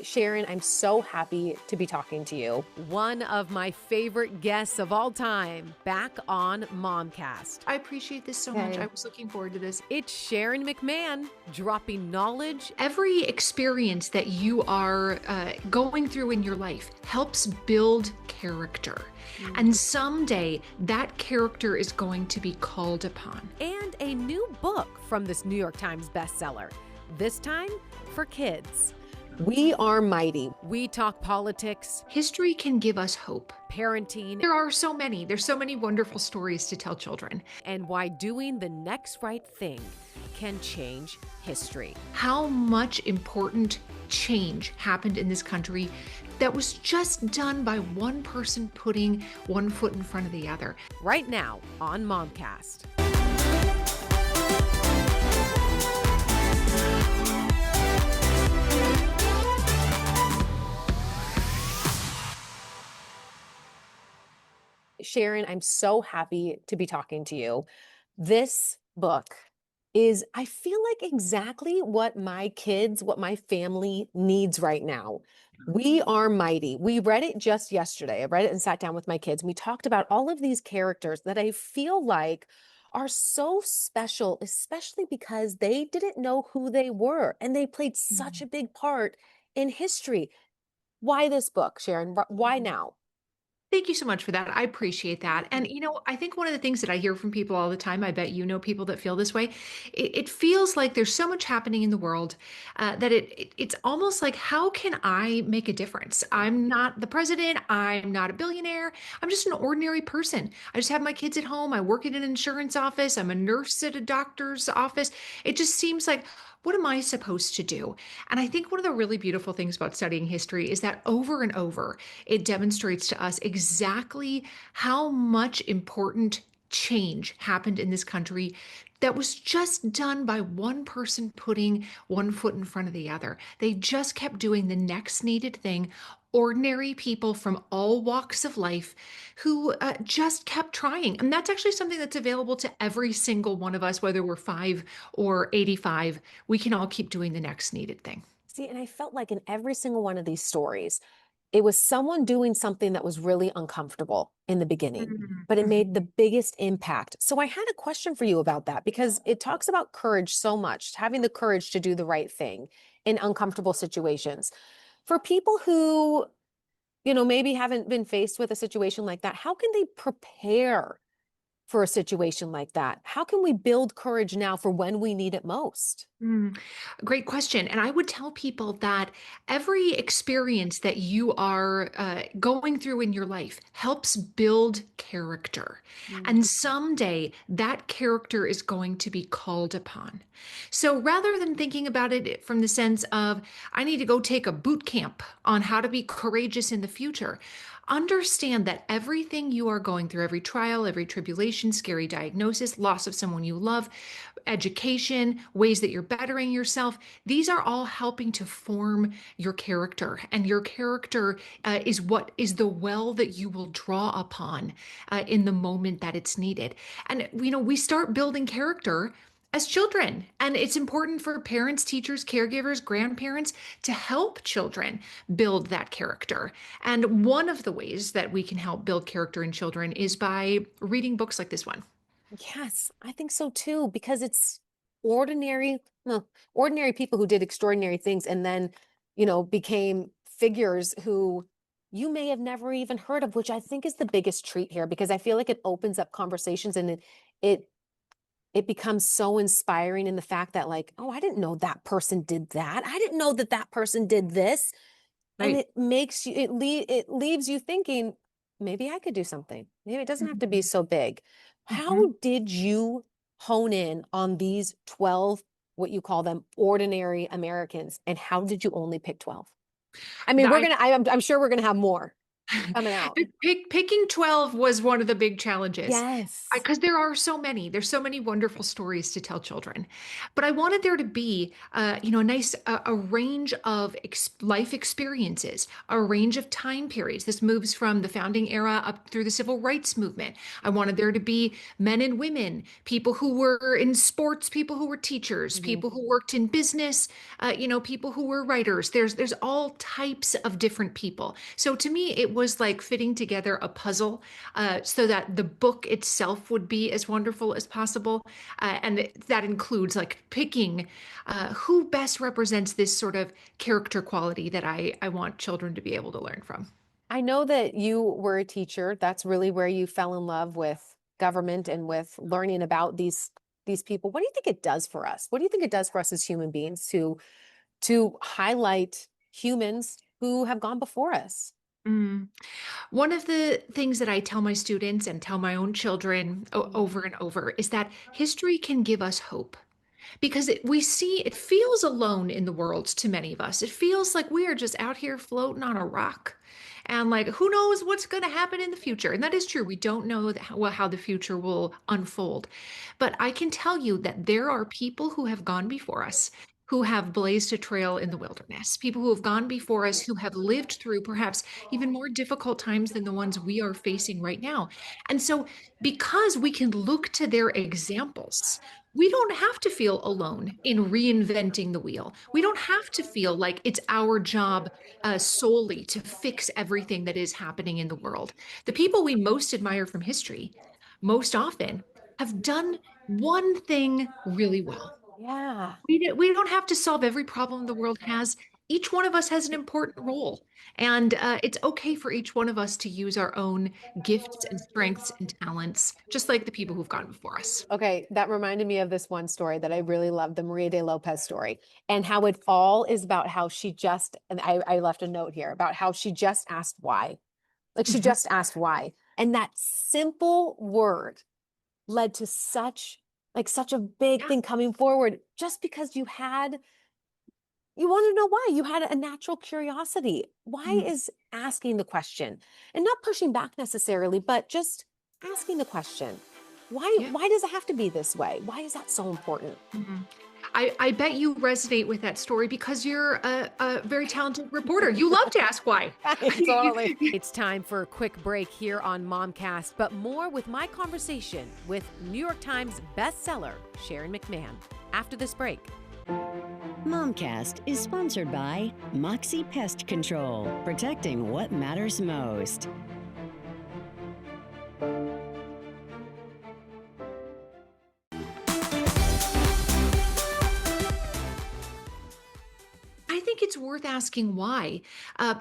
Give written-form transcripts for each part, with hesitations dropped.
Sharon, I'm so happy to be talking to you. One of my favorite guests of all time, back on MOMCAST. I appreciate this so much. I was looking forward to this. It's Sharon McMahon, dropping knowledge. Every experience that you are going through in your life helps build character. And someday that character is going to be called upon. And a new book from this New York Times bestseller, this time for kids. We are mighty. We talk politics, History can give us hope. parenting, There's so many wonderful stories to tell children. and why doing the next right thing can change history. How much important change happened in this country that was just done by one person putting one foot in front of the other. Right now on MOMCAST. Sharon, I'm so happy to be talking to you. This book is, I feel like, exactly what my kids, what my family needs right now. We are mighty. We read it just yesterday. I read it and sat down with my kids. We talked about all of these characters that I feel like are so special, especially because they didn't know who they were and they played such a big part in history. Why this book, Sharon? Why now? Thank you so much for that. I appreciate that. And, I think one of the things that I hear from people all the time, I bet you know people that feel this way, it feels like there's so much happening in the world that it's almost like, how can I make a difference? I'm not the president. I'm not a billionaire. I'm just an ordinary person. I just have my kids at home. I work in an insurance office. I'm a nurse at a doctor's office. It just seems like, what am I supposed to do? And I think one of the really beautiful things about studying history is that over and over, it demonstrates to us exactly how much important change happened in this country that was just done by one person putting one foot in front of the other. They just kept doing the next needed thing. Ordinary people from all walks of life who just kept trying. And that's actually something that's available to every single one of us, whether we're 5 or 85. We can all keep doing the next needed thing. See, and I felt like in every single one of these stories, it was someone doing something that was really uncomfortable in the beginning, but it made the biggest impact. So I had a question for you about that because it talks about courage so much, having the courage to do the right thing in uncomfortable situations. For people who, maybe haven't been faced with a situation like that, how can they prepare for a situation like that? How can we build courage now for when we need it most? Great question. And I would tell people that every experience that you are going through in your life helps build character. And someday that character is going to be called upon. So rather than thinking about it from the sense of, I need to go take a boot camp on how to be courageous in the future, understand that everything you are going through, every trial, every tribulation, scary diagnosis, loss of someone you love, education, ways that you're bettering yourself, these are all helping to form your character. And your character is what is the well that you will draw upon in the moment that it's needed. And, we start building character as children. And it's important for parents, teachers, caregivers, grandparents to help children build that character. And one of the ways that we can help build character in children is by reading books like this one. Yes, I think so too, because it's ordinary, ordinary people who did extraordinary things and then, became figures who you may have never even heard of, which I think is the biggest treat here, because I feel like it opens up conversations and it it becomes so inspiring in the fact that, like, oh, I didn't know that person did that. I didn't know that that person did this. And Right. it makes you, it leaves you thinking, maybe I could do something. Maybe it doesn't have to be Mhm. so big. Mhm. How did you hone in on these 12, what you call them, ordinary Americans? And how did you only pick 12? I mean, I I'm sure we're gonna have more. coming out. Picking 12 was one of the big challenges Yes. because there are so many. There's so many wonderful stories to tell children. But I wanted there to be, a nice a range of life experiences, a range of time periods. This moves from the founding era up through the civil rights movement. I wanted there to be men and women, people who were in sports, people who were teachers, Mhm. people who worked in business, people who were writers. There's all types of different people. So to me, it was like fitting together a puzzle so that the book itself would be as wonderful as possible. And that includes like picking who best represents this sort of character quality that I want children to be able to learn from. I know that you were a teacher. That's really where you fell in love with government and with learning about these people. What do you think it does for us? What do you think it does for us as human beings to highlight humans who have gone before us? Mm. One of the things that I tell my students and tell my own children Mhm. over and over is that history can give us hope because we see it feels alone in the world to many of us. It feels like we are just out here floating on a rock. And like, who knows what's going to happen in the future? And that is true. We don't know how the future will unfold. But I can tell you that there are people who have gone before us who have blazed a trail in the wilderness, people who have gone before us who have lived through perhaps even more difficult times than the ones we are facing right now. And so, because we can look to their examples, we don't have to feel alone in reinventing the wheel. We don't have to feel like it's our job solely to fix everything that is happening in the world. The people we most admire from history, most often, have done one thing really well. Yeah. We don't have to solve every problem the world has. Each one of us has an important role. And it's okay for each one of us to use our own gifts and strengths and talents, just like the people who've gone before us. Okay, that reminded me of this one story that I really loved, the Maria de Lopez story, and how it all is about how she just, and I left a note here about how she just asked why. Like she Mhm. just asked why. And that simple word led to such a big Yeah. thing coming forward just because you want to know why. You had a natural curiosity. Why Mm. is asking the question and not pushing back necessarily, but just asking the question. Yeah. Why does it have to be this way? Why is that so important? Mhm. I bet you resonate with that story because you're a very talented reporter. You love to ask why. Totally. It's time for a quick break here on MomCast, but more with my conversation with New York Times bestseller Sharon McMahon after this break. MOMCAST is sponsored by Moxie Pest Control, protecting what matters most. I think it's worth asking why,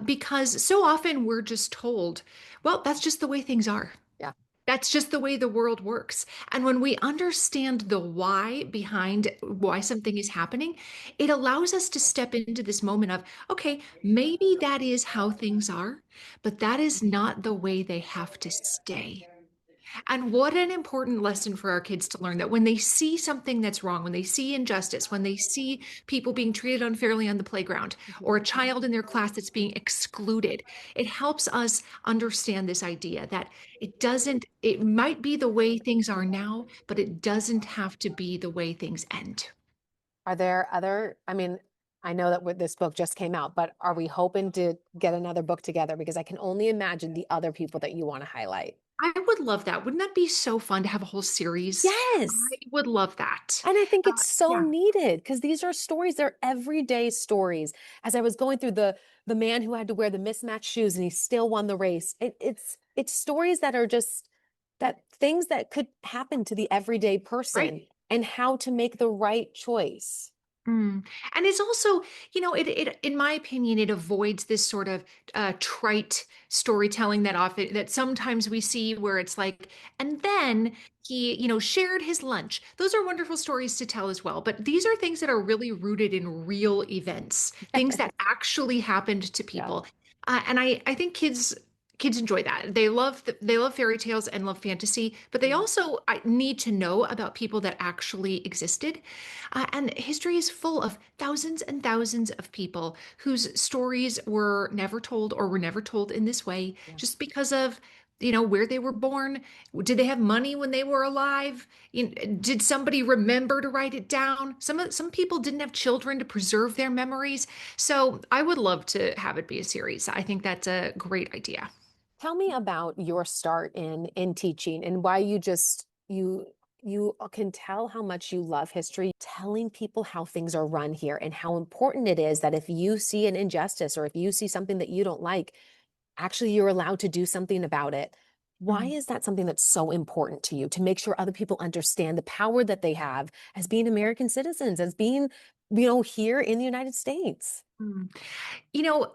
because so often we're just told, well, that's just the way things are. Yeah. That's just the way the world works. And when we understand the why behind why something is happening, it allows us to step into this moment of, okay, maybe that is how things are, but that is not the way they have to stay. And what an important lesson for our kids to learn that when they see something that's wrong, when they see injustice, when they see people being treated unfairly on the playground, or a child in their class that's being excluded, it helps us understand this idea that it might be the way things are now, but it doesn't have to be the way things end. Are there other, I mean, I know that this book just came out, but are we hoping to get another book together? Because I can only imagine the other people that you want to highlight. I would love that. Wouldn't that be so fun to have a whole series? Yes. I would love that. And I think it's so Yeah. needed because these are stories, they're everyday stories. As I was going through the man who had to wear the mismatched shoes and he still won the race. It's stories that are just that things that could happen to the everyday Right. person and how to make the right choice. Mm. And it's also, in my opinion, it avoids this sort of trite storytelling that sometimes we see where it's like, and then he, shared his lunch. Those are wonderful stories to tell as well. But these are things that are really rooted in real events, things that actually happened to Yeah. people. And I think kids enjoy that. They love fairy tales and love fantasy, but they also need to know about people that actually existed. And history is full of thousands and thousands of people whose stories were never told or were never told in this way Yeah. just because of where they were born. Did they have money when they were alive? Did somebody remember to write it down? Some people didn't have children to preserve their memories. So I would love to have it be a series. I think that's a great idea. Tell me about your start in teaching and why you can tell how much you love history, telling people how things are run here and how important it is that if you see an injustice or if you see something that you don't like, actually you're allowed to do something about it. Why Mm. is that something that's so important to you to make sure other people understand the power that they have as being American citizens, as being, here in the United States? Mm. You know,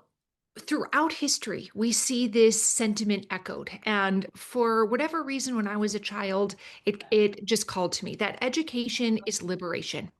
Throughout history, we see this sentiment echoed. And for whatever reason, when I was a child, it just called to me that education is liberation.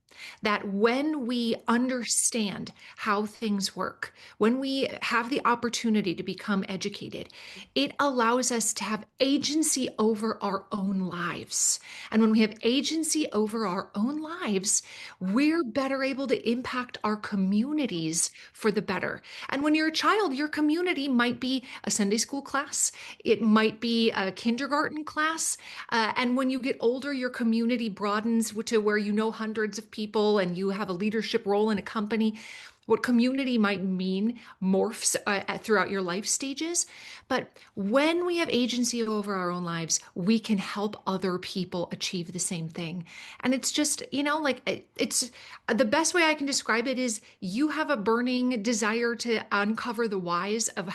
That when we understand how things work, when we have the opportunity to become educated, it allows us to have agency over our own lives. And when we have agency over our own lives, we're better able to impact our communities for the better. And when you're a child, your community might be a Sunday school class, it might be a kindergarten class. And when you get older, your community broadens to where you know hundreds of people and you have a leadership role in a company. What community might mean morphs throughout your life stages. But when we have agency over our own lives, we can help other people achieve the same thing. And it's just, it's the best way I can describe it is you have a burning desire to uncover the whys of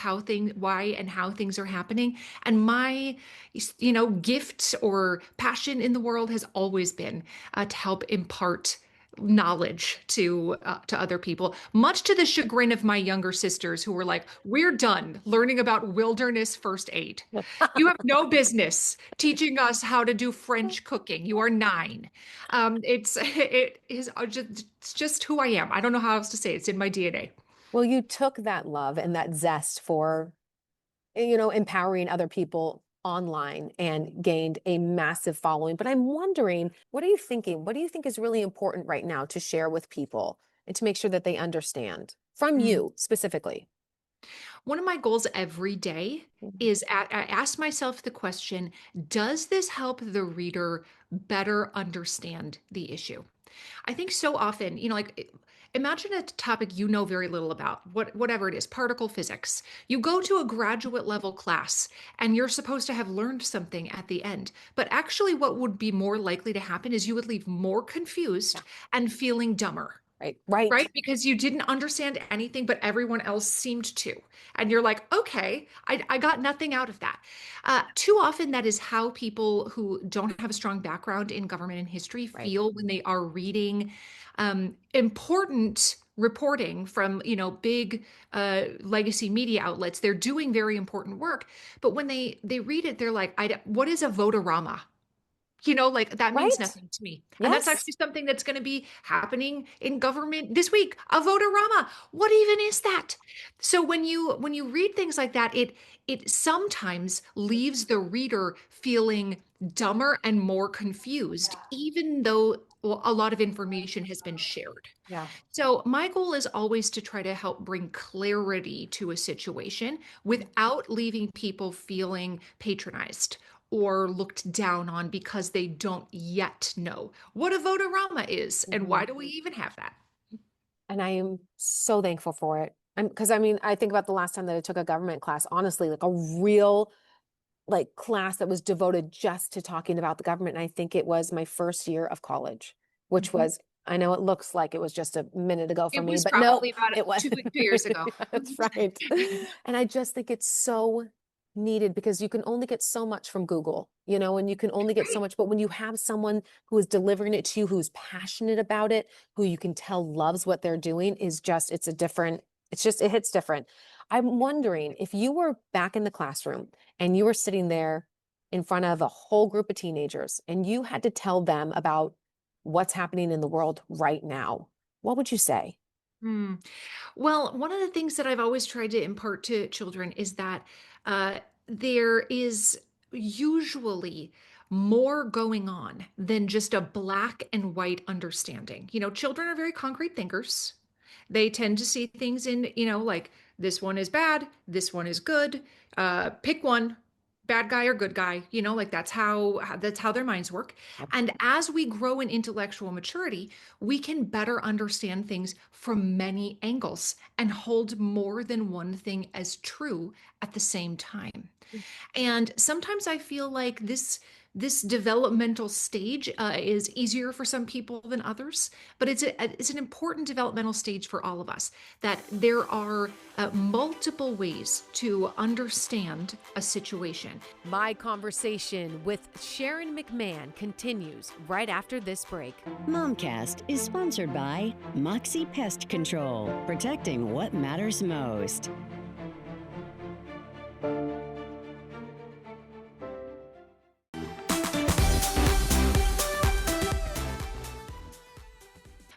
why and how things are happening. And my, gift or passion in the world has always been to help impart knowledge to other people, much to the chagrin of my younger sisters who were like, we're done learning about wilderness first aid. You have no business teaching us how to do French cooking. You are 9. It's just who I am. I don't know how else to say it. It's in my DNA. Well, you took that love and that zest for, empowering other people online and gained a massive following. But I'm wondering, what are you thinking? What do you think is really important right now to share with people and to make sure that they understand from Mm. you specifically? One of my goals every day Mhm. is I ask myself the question, does this help the reader better understand the issue? I think so often, imagine a topic you know very little about, whatever it is, particle physics. You go to a graduate level class and you're supposed to have learned something at the end. But actually, what would be more likely to happen is you would leave more confused Yeah. and feeling dumber. Right. Right. Right? Because you didn't understand anything, but everyone else seemed to. And you're like, okay, I got nothing out of that. Too often, that is how people who don't have a strong background in government and history Right. feel when they are reading important reporting from, big legacy media outlets. They're doing very important work. But when they read it, they're like, what is a votorama? Like that means Right. nothing to me. And that's Yes. actually something that's going to be happening in government this week. A votorama. What even is that? So when you read things like that, it sometimes leaves the reader feeling dumber and more confused, even though a lot of information has been shared. Yeah. So, my goal is always to try to help bring clarity to a situation without leaving people feeling patronized or looked down on because they don't yet know what a votorama is and Mhm. why do we even have that? And I am so thankful for it. Because I mean, I think about the last time that I took a government class, honestly, like a real class that was devoted just to talking about the government. And I think it was my first year of college, which Mhm. was, I know it looks like it was just a minute ago for It me, was but no, probably about it was. 2 years ago. That's right. And I just think it's so needed because you can only get so much from Google, and you can only get so Right. much. But when you have someone who is delivering it to you, who's passionate about it, who you can tell loves what they're doing, it hits different. I'm wondering if you were back in the classroom and you were sitting there in front of a whole group of teenagers and you had to tell them about what's happening in the world right now, what would you say? Hmm. Well, one of the things that I've always tried to impart to children is that there is usually more going on than just a black and white understanding. Children are very concrete thinkers. They tend to see things in, like this one is bad, this one is good. Pick one, bad guy or good guy. Like that's how their minds work. And as we grow in intellectual maturity, we can better understand things from many angles and hold more than one thing as true at the same time. And sometimes I feel like this developmental stage is easier for some people than others, but it's an important developmental stage for all of us. That there are multiple ways to understand a situation. My conversation with Sharon McMahon continues right after this break. MOMCAST is sponsored by Moxie Pest Control, protecting what matters most.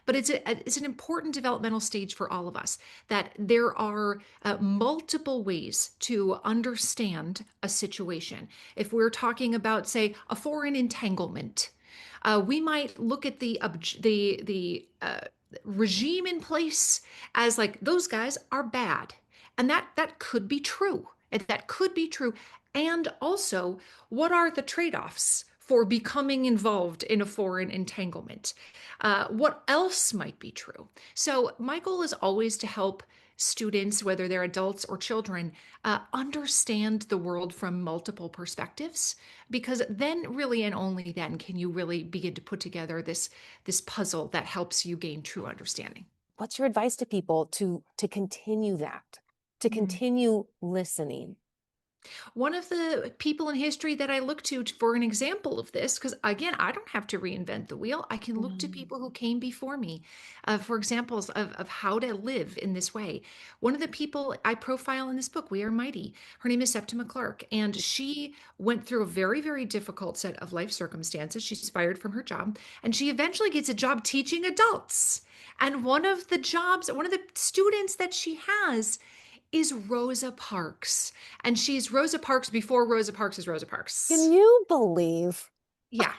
But it's an important developmental stage for all of us, that there are multiple ways to understand a situation. If we're talking about, say, a foreign entanglement, we might look at the regime in place as like those guys are bad, and that could be true. That could be true. And also, what are the trade-offs for becoming involved in a foreign entanglement? What else might be true? So my goal is always to help students, whether they're adults or children, understand the world from multiple perspectives, because then really and only then can you really begin to put together this puzzle that helps you gain true understanding. What's your advice to people to continue that, to continue listening? One of the people in history that I look to for an example of this, because again, I don't have to reinvent the wheel. I can look to people who came before me for examples of how to live in this way. One of the people I profile in this book, We Are Mighty, her name is Septima Clark, and she went through a very, very difficult set of life circumstances. She's fired from her job, and she eventually gets a job teaching adults. And one of the students that she has is Rosa Parks. And she's Rosa Parks before Rosa Parks is Rosa Parks. Can you believe? Yeah.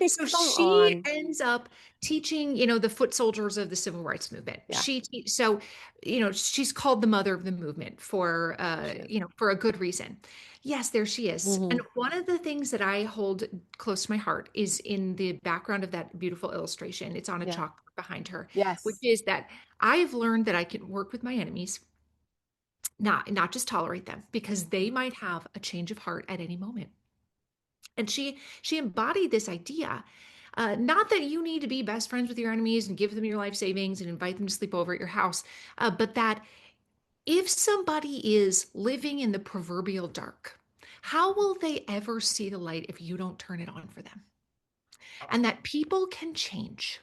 So Come she on. ends up teaching, the foot soldiers of the civil rights movement. Yeah. She's called the mother of the movement for, for a good reason. Yes, there she is. And one of the things that I hold close to my heart is in the background of that beautiful illustration. It's on a chalkboard behind her. Yes. Which is that I've learned that I can work with my enemies, not just tolerate them, because they might have a change of heart at any moment. And she embodied this idea, not that you need to be best friends with your enemies and give them your life savings and invite them to sleep over at your house, but that if somebody is living in the proverbial dark, how will they ever see the light if you don't turn it on for them? And that people can change.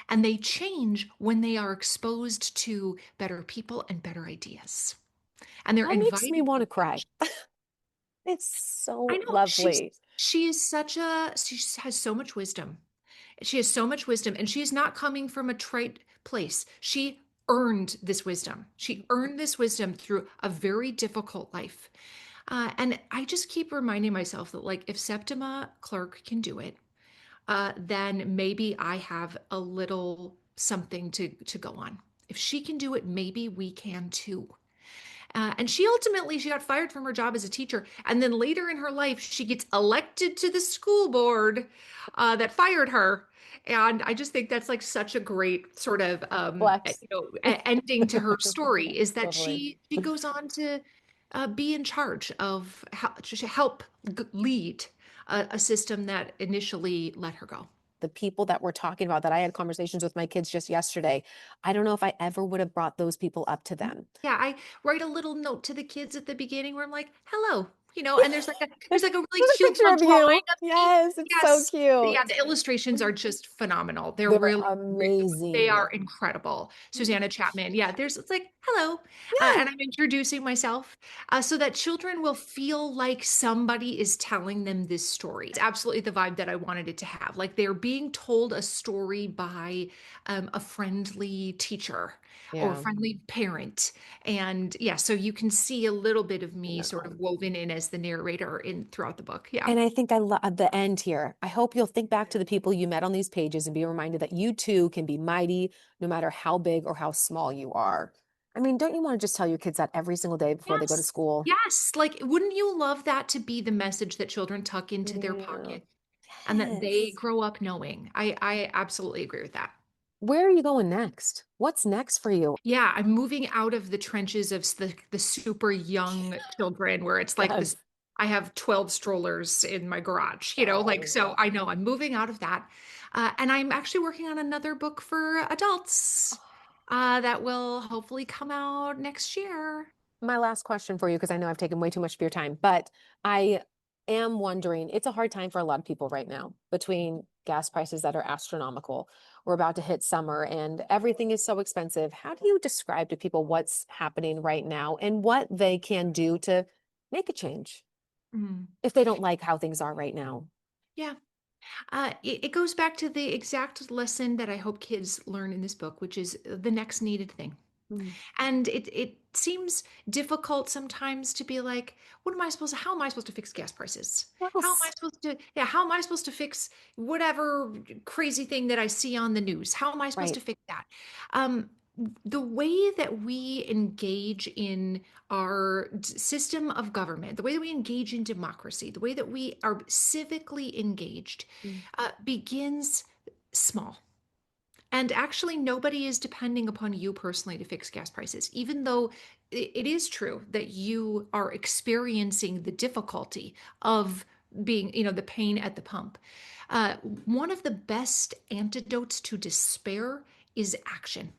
And they change when they are exposed to better people and better ideas. And they're That makes me invited. want to cry. It's so I know lovely. she has so much wisdom. She has so much wisdom, and she is not coming from a trite place. She earned this wisdom. She earned this wisdom through a very difficult life. And I just keep reminding myself that, like, if Septima Clark can do it, then maybe I have a little something to go on. If she can do it, maybe we can too. And she got fired from her job as a teacher. And then later in her life, she gets elected to the school board that fired her. And I just think that's like such a great sort of ending to her story, is that Totally. she goes on to be in charge of how to help lead a system that initially let her go. The people that we're talking about, that I had conversations with my kids just yesterday, I don't know if I ever would have brought those people up to them. Yeah, I write a little note to the kids at the beginning where I'm like, "Hello," and there's like a really There's a cute picture little of drawing you. of me. Yes, it's so Yes. Yeah, cute. the illustrations are just phenomenal. They're They're really, they amazing. are incredible. Susanna Chapman. Yeah, it's like, "Hello," Yeah. and I'm introducing myself so that children will feel like somebody is telling them this story. It's absolutely the vibe that I wanted it to have. Like they're being told a story by a friendly teacher. or Yeah. friendly parent. And yeah, so you can see a little bit of me sort No. of woven in as the narrator in throughout the book. Yeah. And I think I love the end here. I hope you'll think back to the people you met on these pages and be reminded that you too can be mighty no matter how big or how small you are. I mean, don't you want to just tell your kids that every single day before they go to Yes. school? Yes. Like, wouldn't you love that to be the message that children tuck into their Yeah. pocket and that they Yes. grow up knowing? I absolutely agree with that. Where are you going next? What's next for you? Yeah, I'm moving out of the trenches of the super young children where it's like this. Yes. I have 12 strollers in my garage, you know, like, so Oh. I know I'm moving out of that. And I'm actually working on another book for adults that will hopefully come out next year. My last question for you, because I know I've taken way too much of your time, but I am wondering, it's a hard time for a lot of people right now between gas prices that are astronomical. We're about to hit summer and everything is so expensive. How do you describe to people what's happening right now and what they can do to make a change Mm, if they don't like how things are right now? yeah. It goes back to the exact lesson that I hope kids learn in this book, which is the next needed thing. Mm. And it seems difficult sometimes to be like, how am I supposed to fix gas prices? How am I Yes. supposed to, yeah, how am I supposed to fix whatever crazy thing that I see on the news? How am I supposed Right. to fix that? Um, the way that we engage in our system of government, the way that we engage in democracy, the way that we are civically engaged, Mm. begins small. And actually, nobody is depending upon you personally to fix gas prices, even though it is true that you are experiencing the difficulty of being, the pain at the pump. One of the best antidotes to despair is action.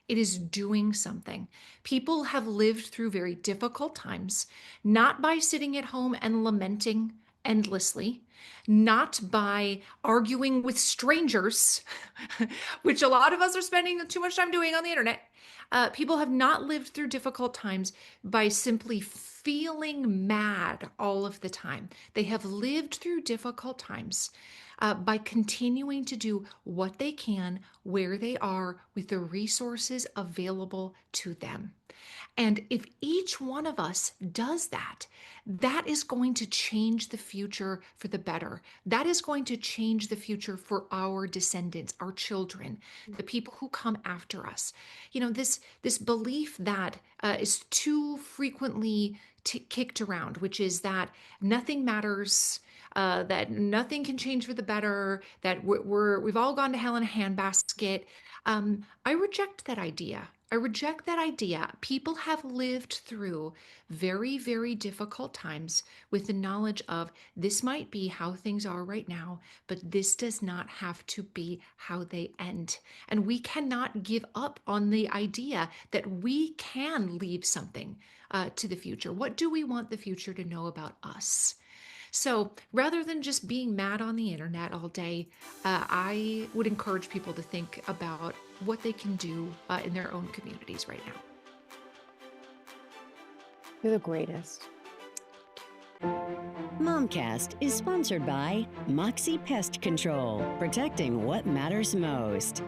It is doing something. People have lived through very difficult times, not by sitting at home and lamenting endlessly, not by arguing with strangers, which a lot of us are spending too much time doing on the internet. People have not lived through difficult times by simply feeling mad all of the time. They have lived through difficult times by continuing to do what they can where they are with the resources available to them. And if each one of us does that, that is going to change the future for the better. That is going to change the future for our descendants, our children, the people who come after us. This belief that is too frequently kicked around, which is that nothing matters, that nothing can change for the better, that we've all gone to hell in a handbasket. I reject that idea. I reject that idea. People have lived through very, very difficult times with the knowledge of this might be how things are right now, but this does not have to be how they end. And we cannot give up on the idea that we can leave something to the future. What do we want the future to know about us? So rather than just being mad on the internet all day, I would encourage people to think about what they can do in their own communities right now. You're the greatest. MOMCAST is sponsored by Moxie Pest Control, protecting what matters most.